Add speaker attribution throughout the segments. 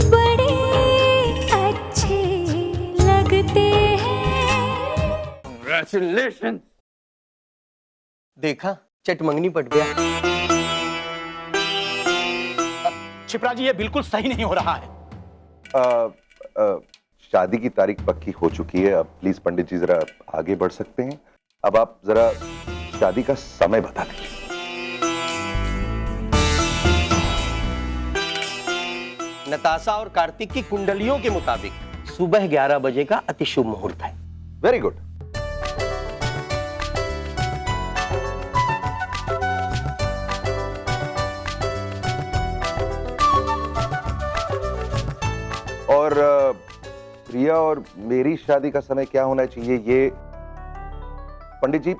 Speaker 1: बड़े अच्छे लगते हैं।
Speaker 2: Congratulations!
Speaker 3: देखा, चटमंगनी पट गया।
Speaker 4: क्षिप्रा जी, ये बिल्कुल सही नहीं हो रहा है।
Speaker 5: शादी की तारीख पक्की हो चुकी है। अब प्लीज पंडित जी जरा आगे बढ़ सकते हैं। अब आप जरा शादी का समय बता दें।
Speaker 3: नताशा और कार्तिक की कुंडलियों के मुताबिक सुबह 11 बजे का अति शुभ मुहूर्त है।
Speaker 5: Very good. और प्रिया और मेरी शादी का समय क्या होना चाहिए, ये पंडित जी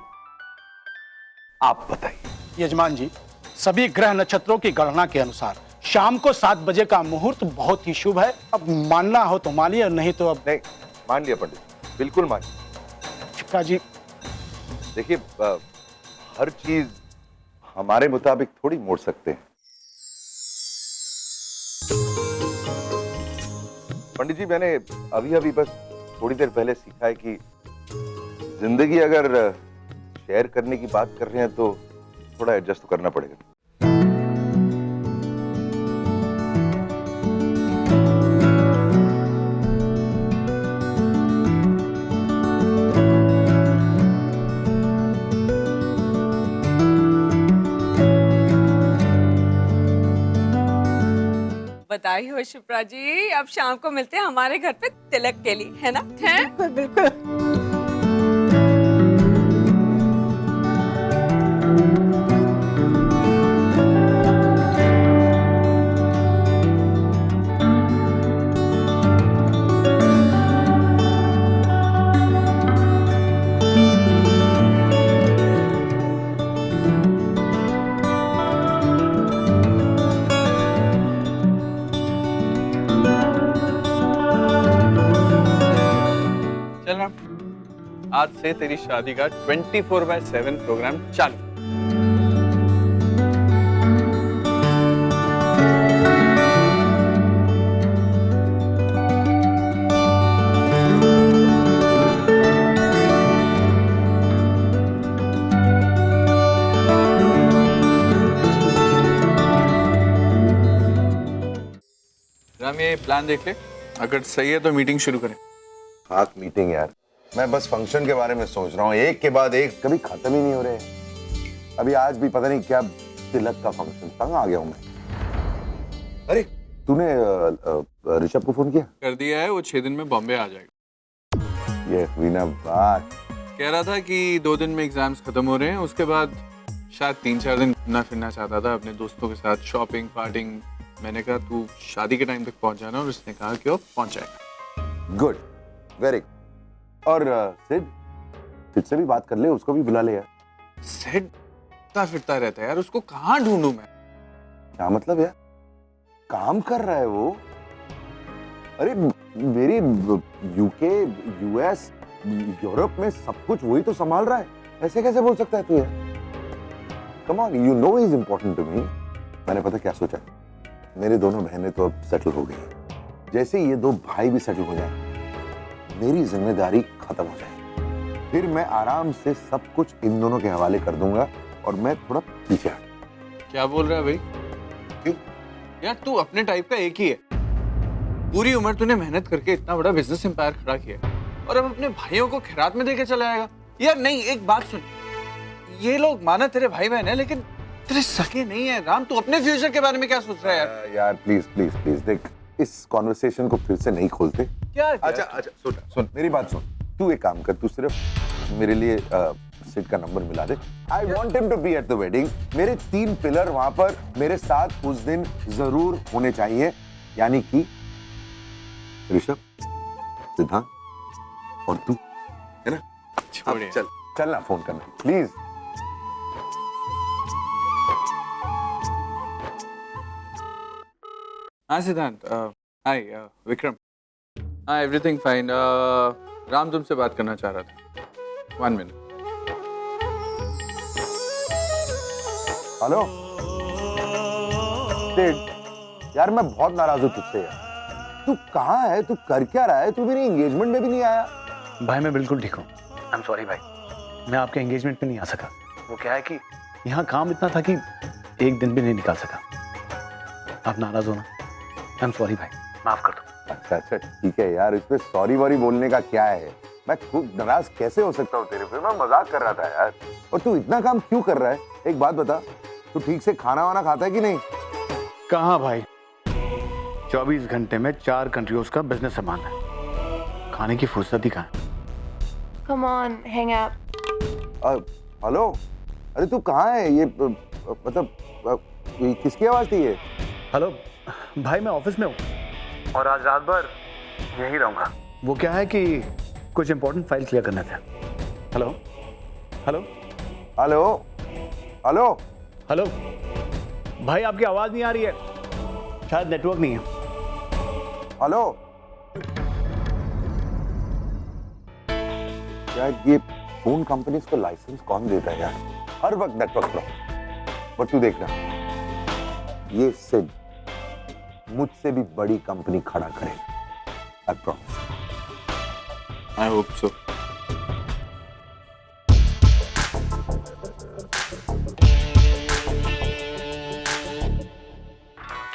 Speaker 5: आप बताइए।
Speaker 4: यजमान जी, सभी ग्रह नक्षत्रों की गणना के अनुसार शाम को 7 बजे का मुहूर्त बहुत ही शुभ है। अब मानना हो तो मानिए, और नहीं तो अब
Speaker 5: नहीं, मान लिया पंडित, बिल्कुल मान लिया।
Speaker 4: क्षिप्रा जी,
Speaker 5: देखिए, हर चीज हमारे मुताबिक थोड़ी मोड़ सकते हैं। पंडित जी, मैंने अभी अभी बस थोड़ी देर पहले सीखा है कि जिंदगी अगर शेयर करने की बात कर रहे हैं तो थोड़ा एडजस्ट तो करना पड़ेगा।
Speaker 6: बधाई हो शिप्रा जी, अब शाम को मिलते हैं हमारे घर पे तिलक के लिए, है ना? हैं? बिल्कुल।
Speaker 2: चल राम, आज से तेरी शादी का 24/7 प्रोग्राम चालू। राम, ये प्लान देख ले, अगर सही है तो मीटिंग शुरू करें।
Speaker 5: खाक मीटिंग यार, मैं बस फंक्शन के बारे में सोच रहा हूँ, एक के बाद एक, कभी खत्म ही नहीं हो रहे। अभी आज भी पता नहीं क्या तिलक का फंक्शन, तंग आ गया हूँ मैं। अरे तूने ऋषभ को फोन किया?
Speaker 2: कर दिया है, वो 6 दिन में बॉम्बे आ जाएगा।
Speaker 5: ये हुई ना बात।
Speaker 2: कह रहा था कि 2 दिन में एग्जाम्स खत्म हो रहे हैं, उसके बाद शायद 3-4 दिन घूमना फिरना चाहता था अपने दोस्तों के साथ, शॉपिंग पार्टिंग। मैंने कहा तू शादी के टाइम तक पहुंच जाना, और उसने कहा कि वो पहुंच जाएगा।
Speaker 5: Good, very good. और सिड से भी बात कर ले, उसको भी बुला ले यार।
Speaker 2: सिड फिरता रहता है यार, उसको कहाँ ढूंढूं मैं?
Speaker 5: क्या मतलब यार, काम कर रहा है वो। अरे मेरी यूके, यूएस, यूरोप में सब कुछ वही तो संभाल रहा है, ऐसे कैसे बोल सकता है तू यार? Come on, you know he is important to me. मैंने पता क्या सोचा, मेरे दोनों बहनें तो अब सेटल हो गई, जैसे ये 2 भाई भी सेटल हो जाए मेरी जिम्मेदारी खत्म हो जाए, फिर मैं आराम से सब कुछ इन दोनों के हवाले कर दूंगा और मैं थोड़ा पीछे हट।
Speaker 2: क्या बोल रहा है भाई?
Speaker 5: क्यों
Speaker 2: यार, तू अपने टाइप का एक ही है। पूरी उम्र तूने मेहनत करके इतना बड़ा बिजनेस एम्पायर खड़ा किया, और अब अपने भाइयों को खैरात में देके चला आएगा। यार नहीं, एक बात सुन, ये लोग माना तेरे भाई बहन है, लेकिन तेरे सके नहीं है। राम, तू अपने फ्यूचर के बारे में क्या सोच रहा है यार?
Speaker 5: यार प्लीज प्लीज प्लीज, देख इस कॉन्वर्सेशन को फिर से नहीं खोलते।
Speaker 2: क्या?
Speaker 5: अच्छा, सुन मेरी बात सुन, तू एक काम कर, तू सिर्फ मेरे लिए सिड का नंबर मिला दे। I want him to be at the wedding. मेरे 3 पिलर वहां पर मेरे साथ उस दिन जरूर होने चाहिए, यानी कि ऋषभ, सिद्धांत और तू, है ना?
Speaker 2: छोड़िए।
Speaker 5: चल ना, फोन करना प्लीज।
Speaker 2: हाँ सिद्धांत, हाय विक्रम। हाँ, एवरीथिंग फाइन। राम तुमसे बात करना चाह रहा था। 1 मिनट।
Speaker 5: हेलो सिड, यार मैं बहुत नाराज हूँ तुझसे यार। तू कहाँ है? तू कर क्या रहा है? तू मेरी एंगेजमेंट में भी नहीं आया।
Speaker 4: भाई मैं बिल्कुल ठीक हूँ। आई एम सॉरी भाई, मैं आपके एंगेजमेंट पे नहीं आ सका। वो क्या है कि यहाँ काम इतना था कि एक दिन भी नहीं निकाल सका। आप नाराज हो ना? आई एम सॉरी भाई, माफ कर दो।
Speaker 5: अच्छा ठीक है यार, इसमें सॉरी वॉरी बोलने का क्या है? मैं खुद नाराज कैसे हो सकता हूँ तेरे पे? मैं मजाक कर रहा था यार। और तू इतना काम क्यों कर रहा है? एक बात बता, तू ठीक से खाना वाना खाता है कि नहीं?
Speaker 4: कहाँ भाई, 24 घंटे में 4 कंट्रीज का बिजनेस संभालना है, खाने की फुर्सत ही कहाँ है?
Speaker 7: Come on, hang up.
Speaker 5: Hello, अरे तू कहाँ है? ये मतलब ये किसकी आवाज थी ये?
Speaker 4: हेलो भाई, मैं ऑफिस में हूँ और आज रात भर यहीं रहूंगा। वो क्या है कि कुछ इंपॉर्टेंट फाइल क्लियर करने थे। Hello hello
Speaker 5: hello hello
Speaker 4: hello भाई, आपकी आवाज नहीं आ रही है, शायद नेटवर्क नहीं है।
Speaker 5: हेलो, यार ये फोन कंपनीज को लाइसेंस कौन देता है यार? हर वक्त नेटवर्क प्रॉब्लम। बट तू देखना, ये सिड मुझसे भी बड़ी कंपनी खड़ा करेगा। I promise.
Speaker 2: I hope so.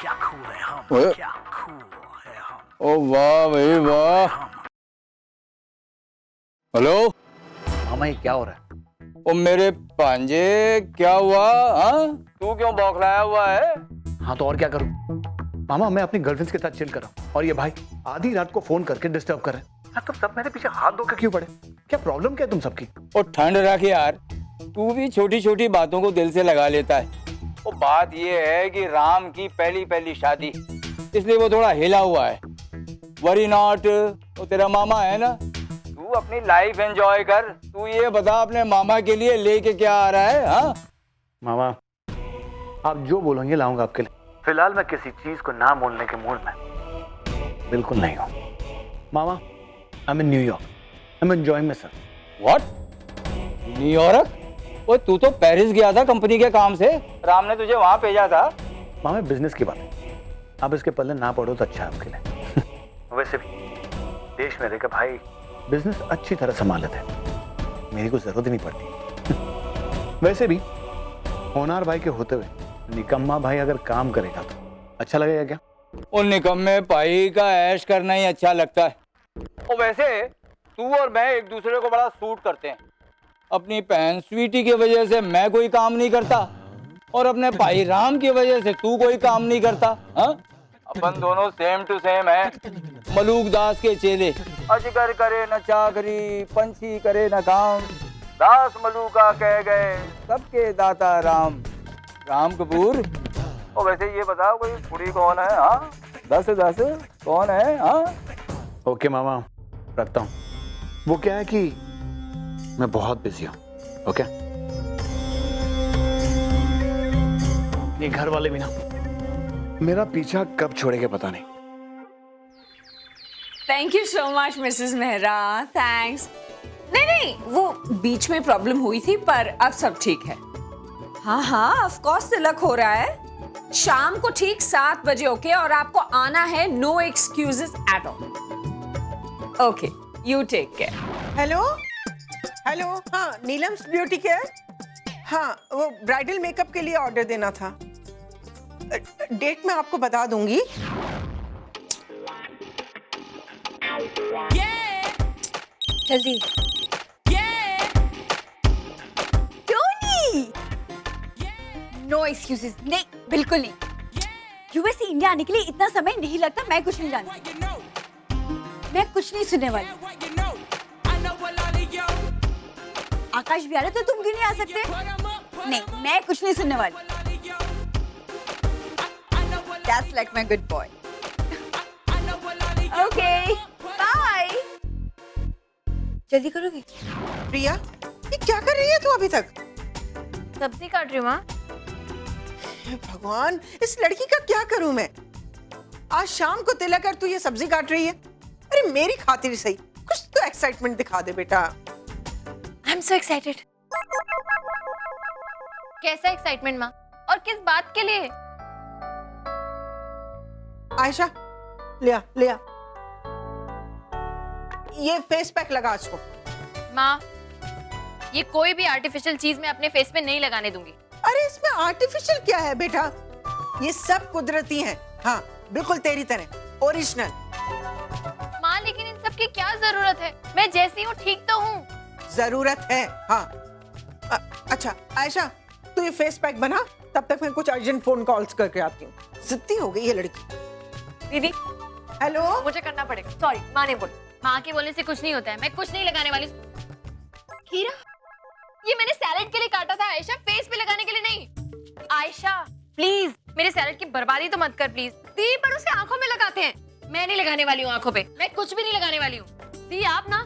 Speaker 4: क्या खूब है हम,
Speaker 2: ओए।
Speaker 4: क्या खूब है हम।
Speaker 2: ओ वाह भाई वाह। हेलो
Speaker 4: मामा, ये क्या हो रहा है?
Speaker 2: ओ मेरे पांजे, क्या हुआ? हाँ, तू क्यों बौखलाया हुआ है?
Speaker 4: हाँ तो और क्या करूं मामा, मैं अपनी गर्लफ्रेंड के साथ चिल कर रहा हूँ और ये भाई आधी रात को फोन करके डिस्टर्ब कर रहे हैं। हाँ, तो सब मेरे पीछे हाथ धो के क्यों पड़े? क्या प्रॉब्लम क्या है तुम सबकी?
Speaker 8: ओ ठंड रख यार, तू भी छोटी छोटी बातों को दिल से लगा लेता है। वो बात ये है कि राम की पहली पहली शादी, इसलिए वो थोड़ा हिला हुआ है। वरी नॉट, वो तेरा मामा है ना, तू अपनी लाइफ एंजॉय कर। तू ये बता अपने मामा के लिए लेके क्या आ रहा है? हाँ
Speaker 4: मामा, आप जो बोलेंगे लाऊंगा आपके लिए। फिलहाल मैं किसी चीज को ना बोलने के मूड में बिल्कुल नहीं हूँ। मामा, I am in New York, I am enjoying myself.
Speaker 8: What? New York? वो तू तो पेरिस गया था कंपनी के काम से, राम ने तुझे वहां भेजा था।
Speaker 4: मामा, बिजनेस की बात है, आप इसके पल्ले ना पड़ो तो अच्छा है आपके लिए। वैसे भी देश में रहकर भाई बिजनेस अच्छी तरह संभाल लेते हैं, मेरी कोई जरूरत ही नहीं पड़ती। वैसे भी होनार भाई के होते हुए निकम्मा भाई अगर काम करेगा तो अच्छा लगेगा क्या?
Speaker 8: उन निकम्मे भाई का ऐश करना ही अच्छा लगता है। और वैसे तू और मैं एक दूसरे को बड़ा सूट करते हैं। अपनी बहन स्वीटी की वजह से मैं कोई काम नहीं करता और अपने भाई राम की वजह से तू कोई काम नहीं करता। हाँ, अपन दोनों सेम टू सेम है, मलूक दास के चेले। अजगर करे न चाकरी, पंछी करे न काम, दास मलूका कह गए सबके दाता राम। राम कपूर। और वैसे ये बताओ, कोई कुड़ी कौन है? हाँ, 10 कौन है? हाँ,
Speaker 4: ओके मामा, रखता हूँ। वो क्या है कि मैं बहुत बिजी हूँ। ओके, ये घर वाले भी ना मेरा पीछा कब छोड़ेंगे पता नहीं।
Speaker 6: Thank you so much Mrs Mehra, thanks. नहीं, वो बीच में प्रॉब्लम हुई थी पर अब सब ठीक है। हाँ, ऑफ कोर्स तिलक हो रहा है शाम को ठीक 7 बजे। ओके, और आपको आना है, no excuses at all. Okay, you take care.
Speaker 9: Hello hello, हाँ नीलम्स ब्यूटी केयर। हाँ, वो ब्राइडल मेकअप के लिए ऑर्डर देना था। डेट मैं आपको बता दूंगी।
Speaker 1: जल्दी। क्यों नहीं? नो एक्सक्यूजेस, नहीं, बिल्कुल नहीं। यूएस से इंडिया आने के लिए इतना समय नहीं लगता। मैं कुछ नहीं जानती, मैं कुछ नहीं सुनने वाली। आकाश भी आ रहा है तो तुम क्यों नहीं आ सकते? नहीं, मैं कुछ नहीं सुनने वाली। That's like my good boy. Okay, bye. जल्दी करोगी?
Speaker 9: प्रिया, ये क्या कर रही है तू अभी तक?
Speaker 7: सब्जी काट रही हूँ माँ।
Speaker 9: भगवान, इस लड़की का क्या करूं मैं? आज शाम को तिलक कर तू ये सब्जी काट रही है। अरे मेरी खातिर सही कुछ तो एक्साइटमेंट दिखा दे बेटा।
Speaker 7: I'm so excited. कैसा एक्साइटमेंट माँ? और किस बात के लिए?
Speaker 9: आयशा, ले आ ये फेस पैक लगा इसको।
Speaker 7: माँ, ये कोई भी आर्टिफिशियल चीज मैं अपने फेस पे नहीं लगाने दूंगी।
Speaker 9: अरे इसमें आर्टिफिशियल क्या है बेटा, ये सब कुदरती है। हाँ बिल्कुल तेरी तरह ओरिजिनल।
Speaker 7: माँ लेकिन इन सब की क्या जरूरत है, मैं जैसी हूँ ठीक तो हूँ।
Speaker 9: जरूरत है हाँ। अच्छा आयशा तू ये फेस पैक बना, तब तक मैं कुछ अर्जेंट फोन कॉल्स करके आती हूँ। जिद्दी हो गई ये लड़की।
Speaker 7: दीदी
Speaker 9: हेलो,
Speaker 7: मुझे करना पड़ेगा, सॉरी माँ ने बोली। माँ के बोलने से कुछ नहीं होता है, मैं कुछ नहीं लगाने वाली। खीरा ये मैंने सैलेड के लिए काटा था आयशा, फेस पे लगाने के लिए नहीं। आयशा प्लीज मेरे सैलेड की बर्बादी तो मत कर प्लीज। दी पर उसे आंखों में लगाते हैं, मैं नहीं लगाने वाली हूँ आंखों पे, मैं कुछ भी नहीं लगाने वाली हूँ। दी आप ना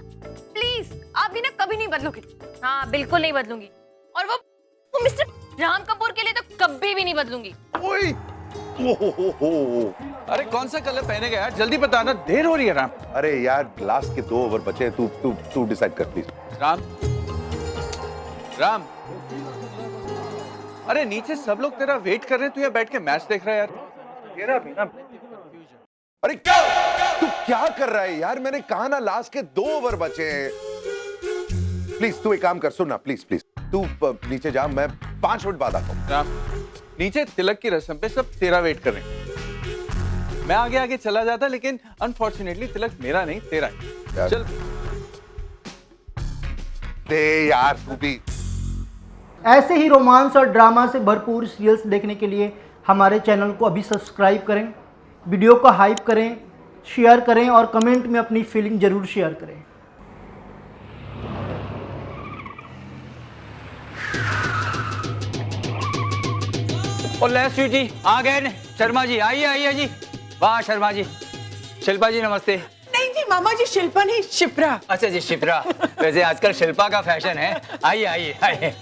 Speaker 7: प्लीज, आप भी ना कभी नहीं बदलोगी। हाँ बिल्कुल नहीं बदलूंगी, और वो मिस्टर राम कपूर के लिए तो कभी भी नहीं बदलूंगी।
Speaker 5: ओए
Speaker 2: अरे कौन सा कलर पहनेगा यार, जल्दी बताना, देर हो रही है राम।
Speaker 5: अरे यार लास्ट के 2 ओवर बचे हैं, तू तू तू डिसाइड कर प्लीज।
Speaker 2: राम राम, अरे नीचे सब लोग तेरा वेट कर रहे हैं, तू यहाँ बैठ के मैच देख रहा है यार। तेरा भी ना।
Speaker 5: अरे क्या तू क्या कर रहा है यार, मैंने कहा ना लास्ट के 2 ओवर बचे हैं। प्लीज तू एक काम कर, सुन ना प्लीज प्लीज, तू नीचे जा, मैं 5 मिनट बाद आता हूँ।
Speaker 2: राम नीचे तिलक की रस्म पे सब तेरा वेट कर रहे हैं। मैं आगे आगे चला जाता, लेकिन अनफॉर्चुनेटली तिलक मेरा नहीं तेरा है। चल
Speaker 5: दे यार तू भी।
Speaker 10: ऐसे ही रोमांस और ड्रामा से भरपूर सीरियल्स देखने के लिए हमारे चैनल को अभी सब्सक्राइब करें, वीडियो को हाइप करें, शेयर करें और कमेंट में अपनी फीलिंग जरूर शेयर करें।
Speaker 8: और ले स्वीटी आ गए ने। शर्मा जी आइए आइए जी। वाह शर्मा जी। शिल्पा जी नमस्ते।
Speaker 9: नहीं जी मामा जी, शिल्पा नहीं शिप्रा।
Speaker 8: अच्छा जी शिप्रा, वैसे आजकल शिल्पा का फैशन है। आइए आइए आइए।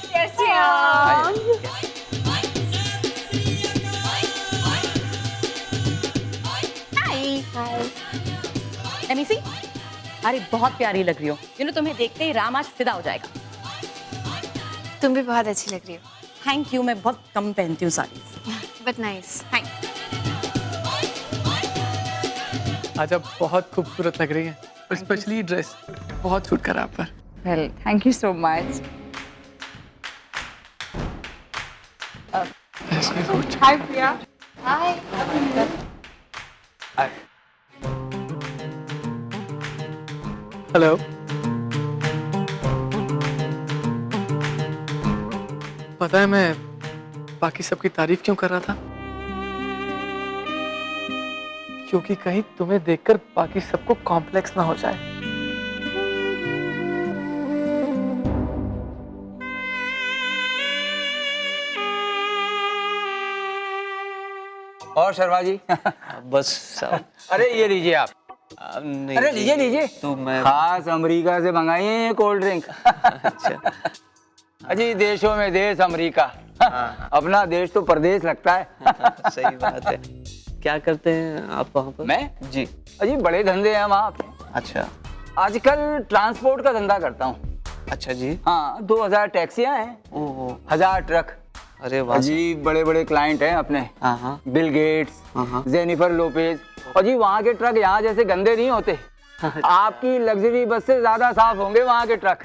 Speaker 6: कैसे हैं आप?
Speaker 11: Let me see. अरे बहुत प्यारी लग रही हो, तुम्हें देखते ही राम आज फिदा हो जाएगा।
Speaker 7: तुम भी बहुत अच्छी लग रही हो।
Speaker 11: थैंक यू, मैं बहुत कम पहनती हूँ साड़ी।
Speaker 7: But nice.
Speaker 12: आज आप बहुत खूबसूरत लग रही हैं, स्पेशली ड्रेस बहुत सूट करा आप पर।
Speaker 11: Well thank you so much.
Speaker 12: Hi Priya.
Speaker 7: Hi.
Speaker 12: Hello. पता है मैं बाकी सबकी तारीफ क्यों कर रहा था? क्योंकि कहीं तुम्हें देखकर बाकी सबको कॉम्प्लेक्स ना हो जाए।
Speaker 8: और शर्मा जी
Speaker 3: बस
Speaker 8: अरे ये लीजिए आप।
Speaker 3: नहीं
Speaker 8: अरे लीजिए लीजिए,
Speaker 3: तो मैं
Speaker 8: खास अमेरिका से मंगाई है ये कोल्ड ड्रिंक।
Speaker 3: अच्छा
Speaker 8: अजी देशों में देश अमेरिका, अपना देश तो परदेश लगता है।
Speaker 3: सही बात है। क्या करते हैं आप वहाँ पर?
Speaker 8: मैं जी अजी बड़े धंधे हैं वहाँ पे।
Speaker 3: अच्छा
Speaker 8: आजकल ट्रांसपोर्ट का धंधा करता हूँ।
Speaker 3: अच्छा जी।
Speaker 8: हाँ 2000 टैक्सियाँ हैं,
Speaker 3: ओहो
Speaker 8: 1000 ट्रक।
Speaker 3: अरे वाह।
Speaker 8: जी बड़े बड़े क्लाइंट हैं अपने,
Speaker 3: हाँ
Speaker 8: बिल गेट्स, जेनिफर लोपेज। और जी वहाँ के ट्रक यहाँ जैसे गंदे नहीं होते, आपकी लग्जरी बस से ज्यादा साफ होंगे वहाँ के ट्रक।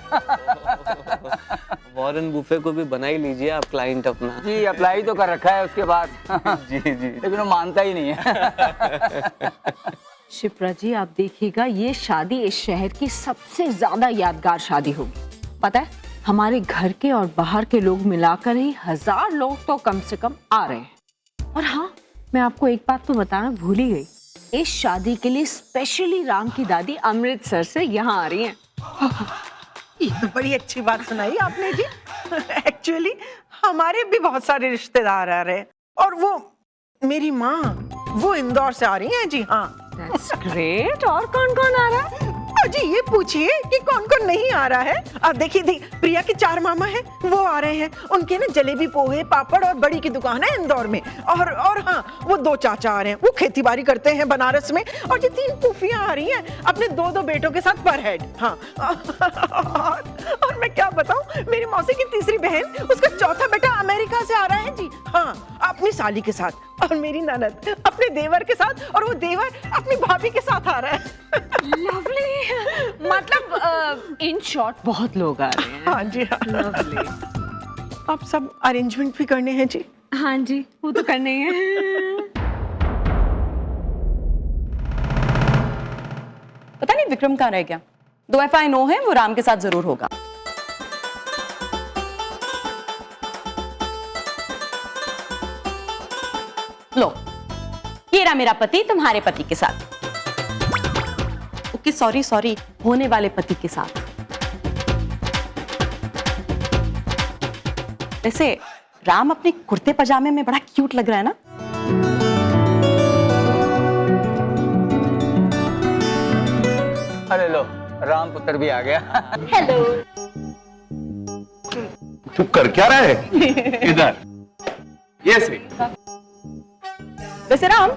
Speaker 3: वॉरेन बुफे को भी बना ही लीजिए आप क्लाइंट अपना।
Speaker 8: जी अप्लाई तो कर रखा है उसके बाद।
Speaker 3: जी जी।
Speaker 8: लेकिन वो मानता ही नहीं है।
Speaker 11: शिप्रा जी आप देखिएगा, ये शादी इस शहर की सबसे ज्यादा यादगार शादी होगी। पता है हमारे घर के और बाहर के लोग मिलाकर ही 1000 लोग तो कम से कम आ रहे हैं। और हाँ मैं आपको एक बात तो बताना भूल ही गई, इस शादी के लिए स्पेशली राम की दादी अमृतसर से यहाँ आ रही हैं।
Speaker 9: ये तो बड़ी अच्छी बात सुनाई आपने जी। एक्चुअली हमारे भी बहुत सारे रिश्तेदार आ रहे हैं, और वो मेरी माँ वो इंदौर से आ रही हैं जी। हाँ
Speaker 11: That's great। और कौन कौन आ रहा है?
Speaker 9: और जी ये पूछिए कि कौन कौन नहीं आ रहा है। अब देखिए प्रिया के 4 मामा हैं, वो आ रहे हैं। उनके ना जलेबी, पोहे, पापड़ और बड़ी की दुकान है इंदौर में। और हाँ, वो 2 चाचा आ रहे हैं, वो खेती बाड़ी करते हैं बनारस में। और जी 3 फूफियां आ रही हैं अपने 2 बेटों के साथ पर हेड। हाँ और मैं क्या बताऊं, मेरी मौसी की तीसरी बहन, उसका चौथा बेटा अमेरिका से आ रहा है जी। हाँ, अपनी साली के साथ। और मेरी ननद अपने देवर के साथ, और वो देवर अपनी भाभी के साथ आ रहा है।
Speaker 11: लवली, मतलब इन शॉर्ट बहुत लोग आ रहे हैं।
Speaker 9: हाँ जी, हाँ।
Speaker 11: लवली।
Speaker 9: अब सब अरेंजमेंट भी करने हैं जी।
Speaker 11: हाँ जी, वो तो करने ही है।
Speaker 13: पता नहीं विक्रम कहाँ रह गया। 2 FI नो है, वो राम के साथ जरूर होगा। लो, ये रहा मेरा पति तुम्हारे पति के साथ। ओके सॉरी, होने वाले पति के साथ। वैसे राम अपने कुर्ते पजामे में बड़ा क्यूट लग रहा है ना।
Speaker 8: अरे लो, राम पुत्र भी आ गया।
Speaker 13: हेलो।
Speaker 5: तू कर क्या रहा है इधर? यस
Speaker 13: वैसे राम,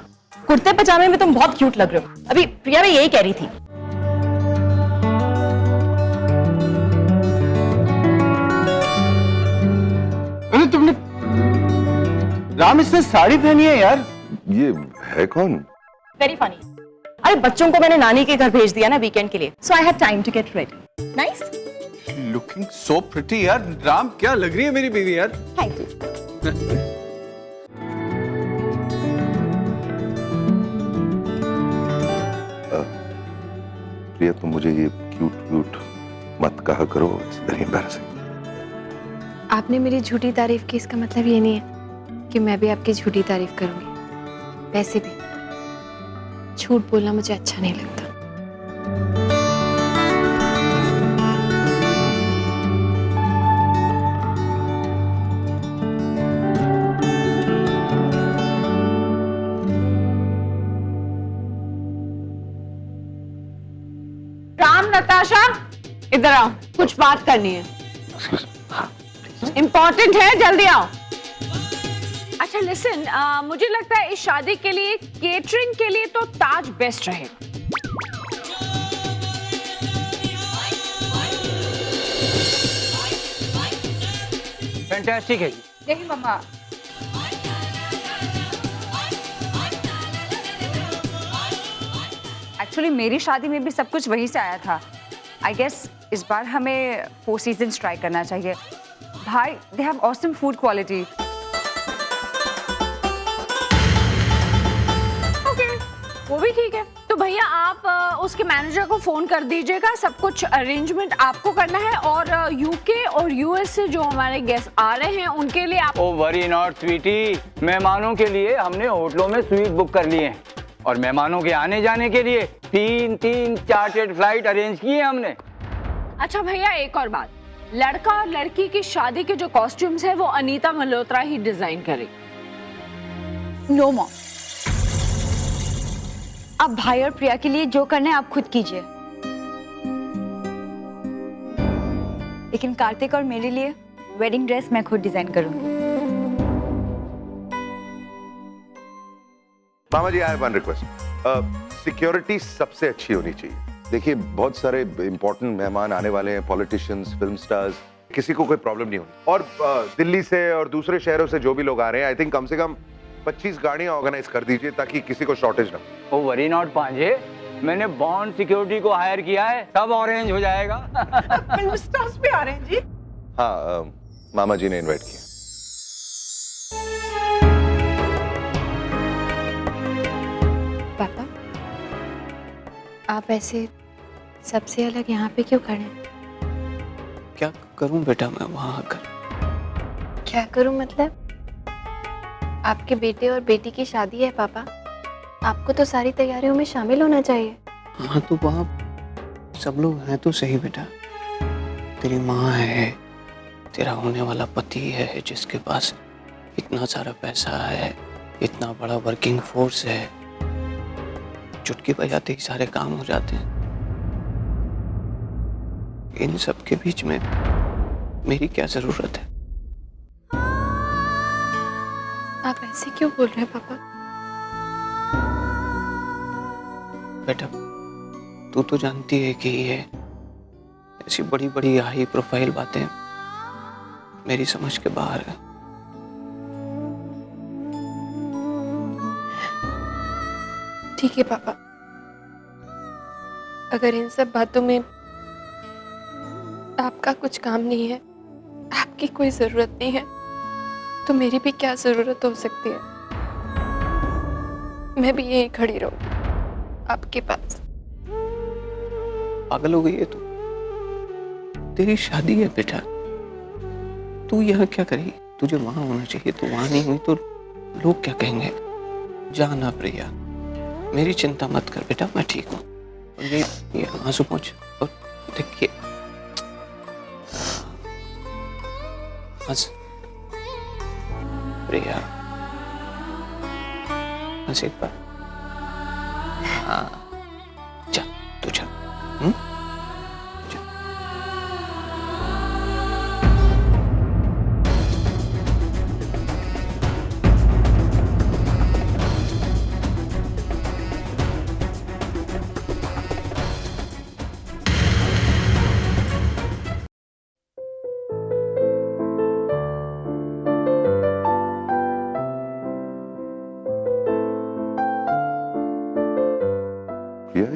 Speaker 13: कुर्ते पजामे में तुम बहुत क्यूट लग रहे हो। अभी प्रिया भी यही कह रही थी।
Speaker 2: अरे तुमने, राम इसने साड़ी पहनी है यार।
Speaker 5: ये है कौन?
Speaker 13: Very funny. अरे बच्चों को मैंने नानी के घर भेज दिया ना वीकेंड के लिए, so I had time to get ready. Nice.
Speaker 2: Looking so pretty यार। राम, क्या लग रही है मेरी बीवी यार।
Speaker 13: Thank you.
Speaker 5: प्रिया, तुम मुझे ये क्यूट मत कहा करो। It's very embarrassing.
Speaker 7: आपने मेरी झूठी तारीफ की, इसका मतलब ये नहीं है कि मैं भी आपकी झूठी तारीफ करूंगी। वैसे भी झूठ बोलना मुझे अच्छा नहीं लगता।
Speaker 11: राम, नताशा, इधर आओ, कुछ बात करनी है। इम्पोर्टेंट है, जल्दी आओ। अच्छा लिसन, मुझे लगता है इस शादी के लिए केटरिंग के लिए तो ताज बेस्ट रहेगा।
Speaker 8: फैंटास्टिक है जी।
Speaker 1: देखिए मम्मा,
Speaker 6: एक्चुअली मेरी शादी में भी सब कुछ वहीं से आया था। आई गेस इस बार हमें 4 सीजन्स ट्राई करना चाहिए। भाई, they have awesome food quality.
Speaker 11: Okay, वो भी ठीक है। तो भैया आप उसके मैनेजर को फोन कर दीजिएगा। सब कुछ अरेंजमेंट आपको करना है, और यूके और यूएस से जो हमारे गेस्ट आ रहे हैं उनके लिए आप।
Speaker 8: ओ वरी नॉट स्वीटी, मेहमानों के लिए हमने होटलों में स्वीट बुक कर लिए हैं, और मेहमानों के आने जाने के लिए 3 चार्टर्ड फ्लाइट अरेंज की है हमने।
Speaker 11: अच्छा भैया, एक और बात, लड़का और लड़की की शादी के जो कॉस्ट्यूम्स है वो अनीता मल्होत्रा ही डिजाइन करेगी।
Speaker 1: नो मॉम, अब भाई और प्रिया के लिए जो करना है आप खुद कीजिए, लेकिन कार्तिक और मेरे लिए वेडिंग ड्रेस मैं खुद डिजाइन करूंगी।
Speaker 5: मामा जी, I have one request. Security सबसे अच्छी होनी चाहिए। देखिए, बहुत सारे इंपॉर्टेंट मेहमान आने वाले हैं, पॉलिटिशियंस, फिल्म स्टार्स, किसी को कोई प्रॉब्लम नहीं होनी। और दिल्ली से और दूसरे शहरों से जो भी लोग आ रहे हैं, आई थिंक कम से कम 25 गाड़ियां ऑर्गेनाइज कर दीजिए ताकि किसी को शॉर्टेज ना हो।
Speaker 8: ओ वरी नॉट पांजे, मैंने बॉन्ड सिक्योरिटी को हायर किया है, सब अरेंज हो जाएगा।
Speaker 9: फिल्म स्टार्स भी आ रहे हैं जी।
Speaker 5: हाँ, मामा जी ने इनवाइट किया।
Speaker 7: पापा, आप ऐसे सबसे अलग यहाँ पे क्यों खड़े हैं?
Speaker 12: क्या करूं बेटा मैं वहां आकर?
Speaker 7: क्या करूं मतलब? आपके बेटे और बेटी की शादी है पापा, आपको तो सारी तैयारियों में शामिल होना चाहिए।
Speaker 12: हाँ, तो वहाँ सब लोग हैं तो सही बेटा। तेरी माँ है, तेरा होने वाला पति है जिसके पास इतना सारा पैसा है, इतना बड़ा वर्किंग फोर्स है, चुटकी बजाते ही सारे काम हो जाते हैं। इन सब के बीच में मेरी क्या जरूरत है?
Speaker 7: आप ऐसे क्यों बोल रहे हैं पापा?
Speaker 12: बेटा, तू तो जानती है कि ये ऐसी बड़ी बड़ी हाई प्रोफाइल बातें मेरी समझ के बाहर है।
Speaker 7: ठीक है पापा, अगर इन सब बातों में आपका कुछ काम नहीं है, आपकी कोई जरूरत नहीं है, तो मेरी भी क्या जरूरत हो सकती है? मैं भी यहीं खड़ी रहूंगी आपके पास।
Speaker 12: पागल हो गई है तू? तेरी शादी है बेटा, तू यहाँ क्या करेगी? तुझे वहां होना चाहिए, तू वहां नहीं हुई तो लोग क्या कहेंगे? जाना प्रिया, मेरी चिंता मत कर बेटा, मैं ठीक हूँ। और ये आंसू पोंछ और देखिए, हंस प्रिया, हंस एक बार। हाँ, जा तू जा।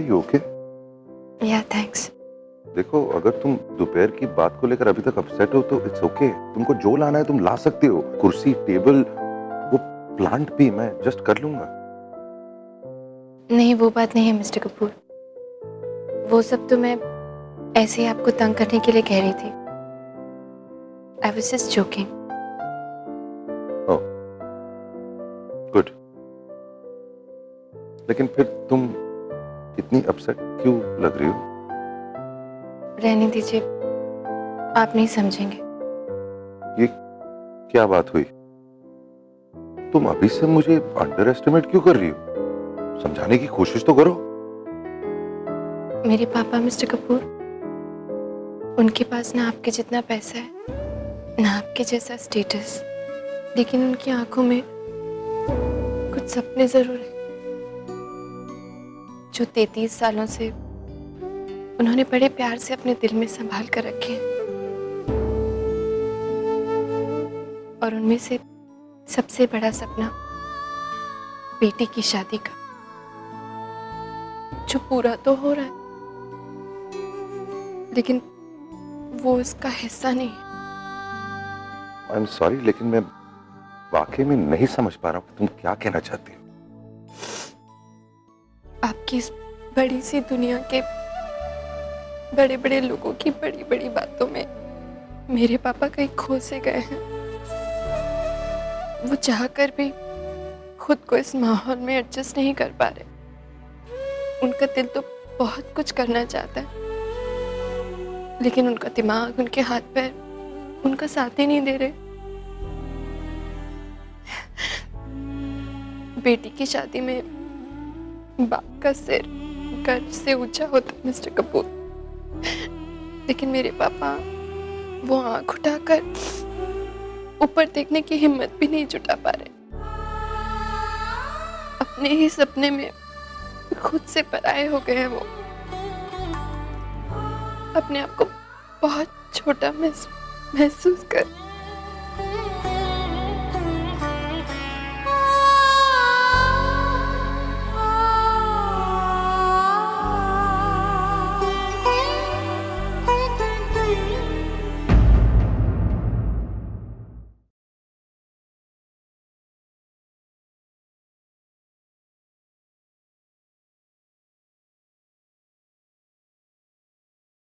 Speaker 5: you okay?
Speaker 7: Yeah, thanks.
Speaker 5: देखो, अगर तुम दोपहर की बात को लेकर अभी तक अपसेट हो तो इट्स ओके। तुमको जो लाना है तुम ला सकते हो, कुर्सी, टेबल, वो प्लांट भी मैं एडजस्ट कर लूंगा।
Speaker 7: नहीं, वो बात नहीं है मिस्टर कपूर, वो सब तो मैं ऐसे ही आपको तंग करने के लिए कह रही थी। I was just joking.
Speaker 5: Oh, good. लेकिन फिर तुम इतनी अपसेट क्यों लग रही हो?
Speaker 7: रहने दीजिए, आप नहीं समझेंगे।
Speaker 5: ये क्या बात हुई? तुम अभी से मुझे अंडर एस्टिमेट क्यों कर रही हो? समझाने की कोशिश तो करो।
Speaker 7: मेरे पापा मिस्टर कपूर, उनके पास ना आपके जितना पैसा है, ना आपके जैसा स्टेटस, लेकिन उनकी आंखों में कुछ सपने जरूर हैं जो 33 सालों से उन्होंने बड़े प्यार से अपने दिल में संभाल कर रखे हैं। और उनमें से सबसे बड़ा सपना बेटी की शादी का, जो पूरा तो हो रहा है लेकिन वो इसका हिस्सा नहीं है।
Speaker 5: आई एम सॉरी, लेकिन मैं वाकई में नहीं समझ पा रहा हूँ तुम क्या कहना चाहती हो।
Speaker 7: आपकी इस बड़ी सी दुनिया के बड़े बड़े लोगों की बड़ी बड़ी बातों में मेरे पापा कहीं खो से गए हैं। वो चाहकर भी खुद को इस माहौल में एडजस्ट नहीं कर पा रहे। उनका दिल तो बहुत कुछ करना चाहता है, लेकिन उनका दिमाग, उनके हाथ पैर उनका साथ ही नहीं दे रहे। बेटी की शादी में बाप का सिर गर्व से ऊंचा होता है मिस्टर कपूर, लेकिन मेरे पापा वो आंख उठाकर ऊपर देखने की हिम्मत भी नहीं जुटा पा रहे। अपने ही सपने में खुद से पराये हो गए हैं वो। अपने आप को बहुत छोटा महसूस कर